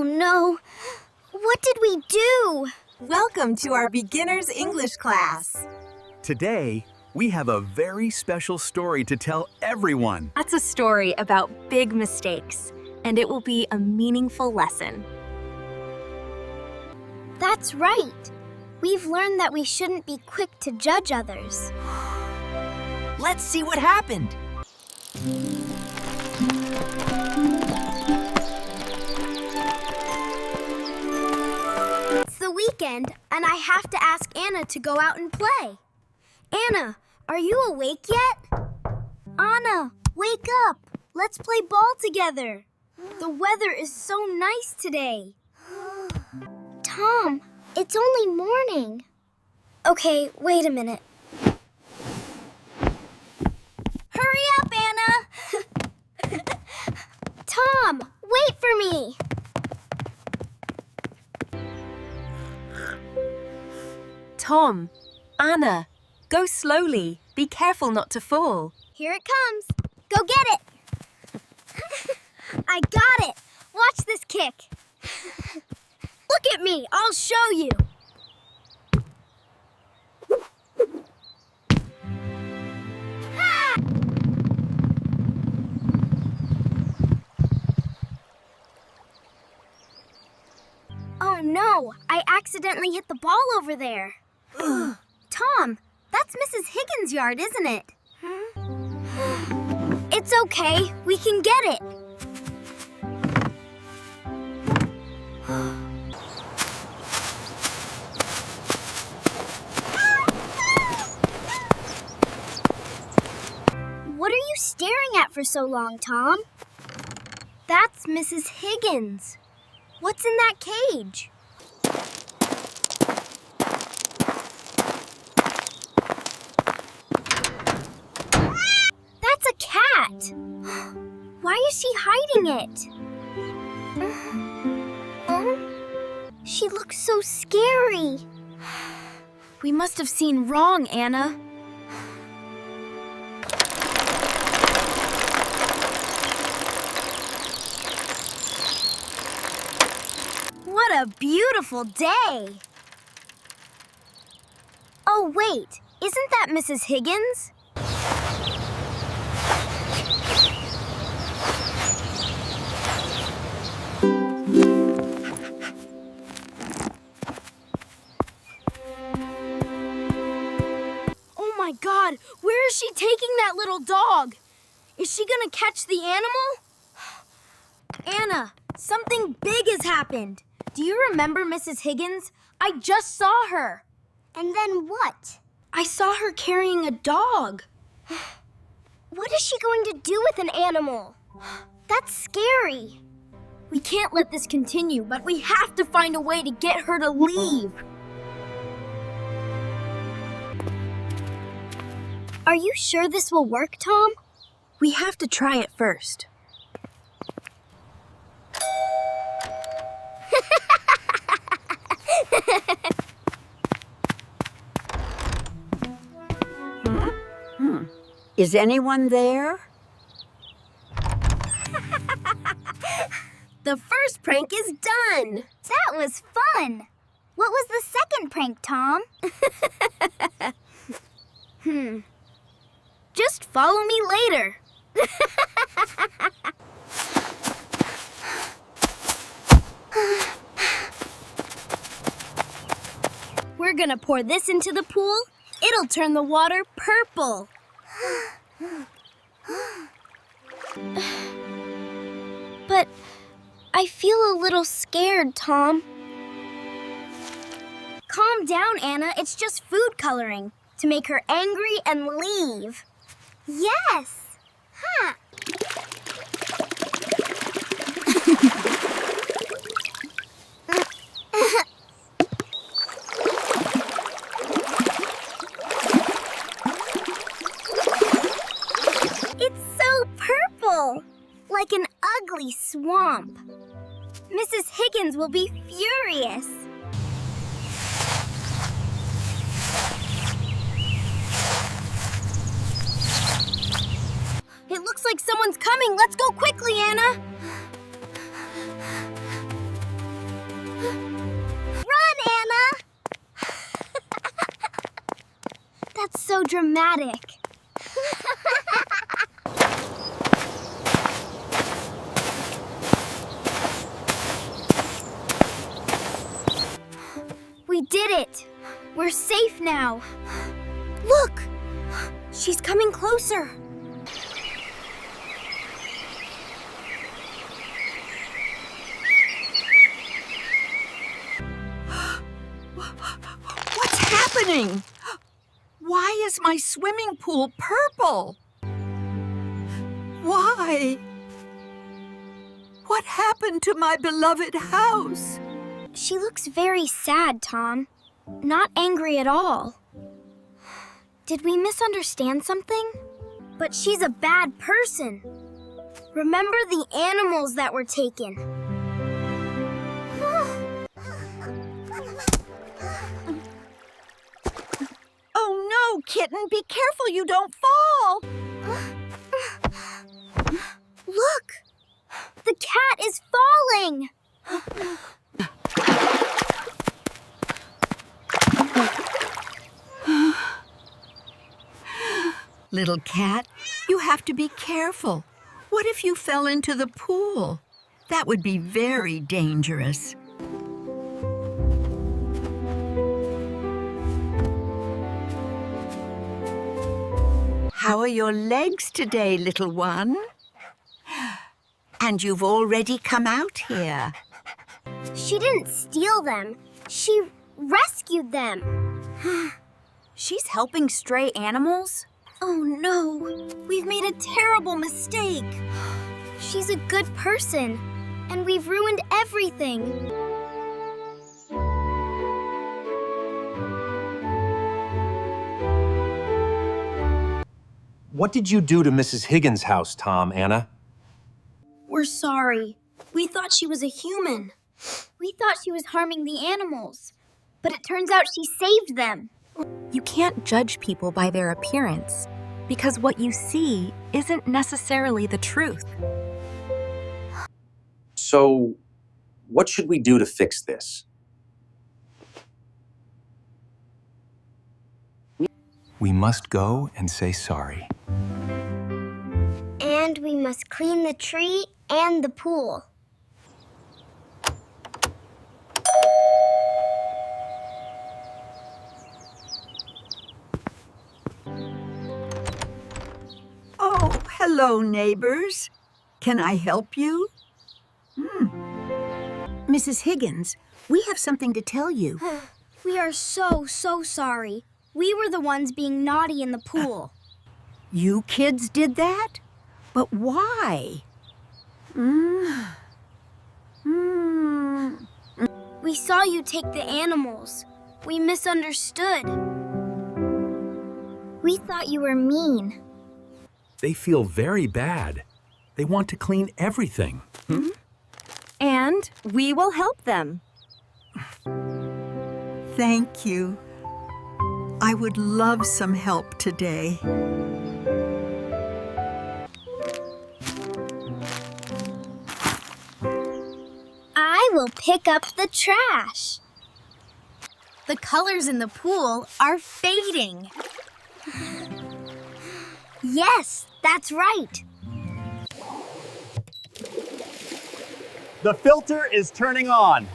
no. What did we do? Welcome to our beginner's English class. Today, we have a very special story to tell everyone. That's a story about big mistakes, and it will be a meaningful lesson. That's right. We've learned that we shouldn't be quick to judge others. Let's see what happened. It's the weekend, and I have to ask Anna to go out and play. Anna, are you awake yet? Anna, wake up. Let's play ball together. The weather is so nice today. Tom, it's only morning. Okay, wait a minute. Hurry up, Anna! Tom, wait for me! Tom, Anna, go slowly. Be careful not to fall. Here it comes. Go get it! I got it! Watch this kick. Look at me, I'll show you. Ha! Oh no, I accidentally hit the ball over there. Tom, that's Mrs. Higgins' yard, isn't it? It's okay, we can get it. What are you staring at for so long, Tom? That's Mrs. Higgins. What's in that cage? That's a cat. Why is she hiding it? She looks so scary. We must have seen wrong, Anna. What a beautiful day! Oh, wait, isn't that Mrs. Higgins? Oh my God, where is she taking that little dog? Is she gonna catch the animal? Anna, something big has happened. Do you remember Mrs. Higgins? I just saw her. And then what? I saw her carrying a dog. What is she going to do with an animal? That's scary. We can't let this continue, but we have to find a way to get her to leave. Are you sure this will work, Tom? We have to try it first. Is anyone there? The first prank is done. That was fun. What was the second prank, Tom? Just follow me later. We're gonna pour this into the pool. It'll turn the water purple. But I feel a little scared, Tom. Calm down, Anna. It's just food coloring to make her angry and leave. Yes. Huh. It's so purple, like an ugly swamp. Mrs. Higgins will be furious. It looks like someone's coming. Let's go quickly, Anna. That's so dramatic. We did it! We're safe now. Look! She's coming closer. What's happening? Why is my swimming pool purple? Why? What happened to my beloved house? She looks very sad, Tom. Not angry at all. Did we misunderstand something? But she's a bad person. Remember the animals that were taken. Oh no, kitten, be careful you don't fall. Look! The cat is falling! Little cat, you have to be careful. What if you fell into the pool? That would be very dangerous. How are your legs today, little one? And you've already come out here. She didn't steal them. She rescued them. She's helping stray animals? Oh no, we've made a terrible mistake. She's a good person, and we've ruined everything. What did you do to Mrs. Higgins' house, Tom, Anna? We're sorry. We thought she was a human. We thought she was harming the animals, but it turns out she saved them. You can't judge people by their appearance, because what you see isn't necessarily the truth. So, what should we do to fix this? We must go and say sorry. And we must clean the tree and the pool. Oh, hello, neighbors. Can I help you? Mrs. Higgins, we have something to tell you. We are so sorry. We were the ones being naughty in the pool. You kids did that? But why? We saw you take the animals. We misunderstood. We thought you were mean. They feel very bad. They want to clean everything. And we will help them. Thank you. I would love some help today. I will pick up the trash. The colors in the pool are fading. Yes, that's right. The filter is turning on.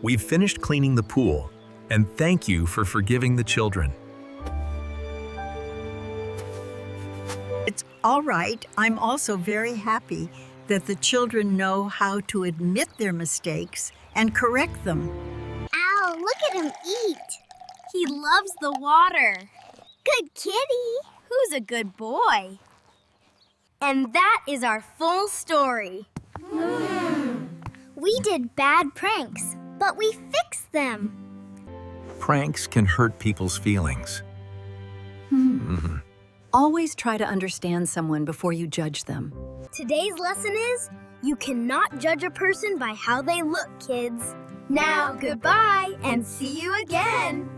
We've finished cleaning the pool, and thank you for forgiving the children. It's all right. I'm also very happy that the children know how to admit their mistakes and correct them. Ow, look at him eat. He loves the water. Good kitty. Who's a good boy? And that is our full story. We did bad pranks, but we fixed them. Pranks can hurt people's feelings. Always try to understand someone before you judge them. Today's lesson is, you cannot judge a person by how they look, kids. Now, goodbye, and see you again.